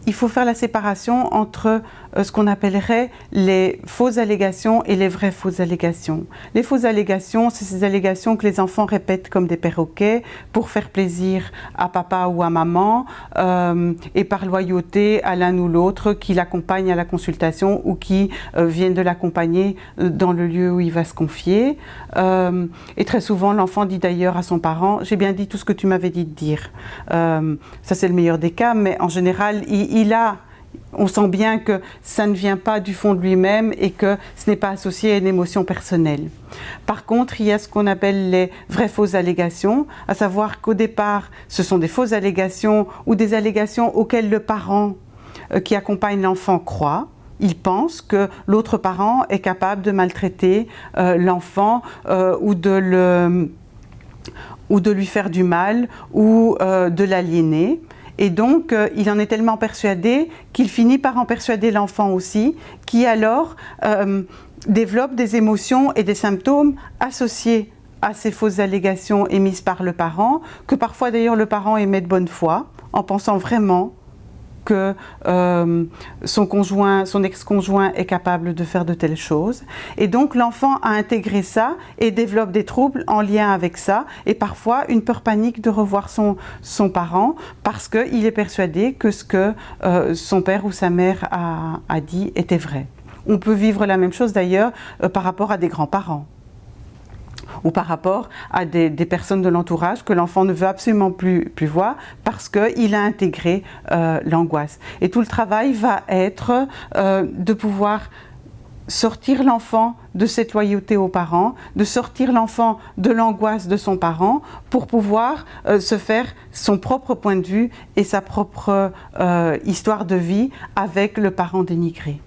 il faut faire la séparation entre ce qu'on appellerait les fausses allégations et les vraies fausses allégations. Les fausses allégations, c'est ces allégations que les enfants répètent comme des perroquets pour faire plaisir à papa ou à maman et par loyauté à l'un ou l'autre qui l'accompagne à la consultation ou qui viennent de l'accompagner dans le lieu où il va se confier. Et très souvent, l'enfant dit d'ailleurs à son parent « j'ai bien dit tout ce que tu m'avais dit de dire ». Ça, c'est le meilleur des cas, mais en général, on sent bien que ça ne vient pas du fond de lui-même et que ce n'est pas associé à une émotion personnelle. Par contre, il y a ce qu'on appelle les vraies fausses allégations, à savoir qu'au départ, ce sont des fausses allégations ou des allégations auxquelles le parent qui accompagne l'enfant croit. Il pense que l'autre parent est capable de maltraiter l'enfant ou de lui faire du mal ou de l'aliéner. Et donc, il en est tellement persuadé qu'il finit par en persuader l'enfant aussi, qui alors développe des émotions et des symptômes associés à ces fausses allégations émises par le parent, que parfois d'ailleurs le parent émet de bonne foi, en pensant vraiment que son ex-conjoint est capable de faire de telles choses. Et donc l'enfant a intégré ça et développe des troubles en lien avec ça et parfois une peur panique de revoir son parent parce qu'il est persuadé que ce que son père ou sa mère a dit était vrai. On peut vivre la même chose d'ailleurs par rapport à des grands-parents ou par rapport à des personnes de l'entourage que l'enfant ne veut absolument plus voir parce qu'il a intégré l'angoisse. Et tout le travail va être de pouvoir sortir l'enfant de cette loyauté aux parents, de sortir l'enfant de l'angoisse de son parent pour pouvoir se faire son propre point de vue et sa propre histoire de vie avec le parent dénigré.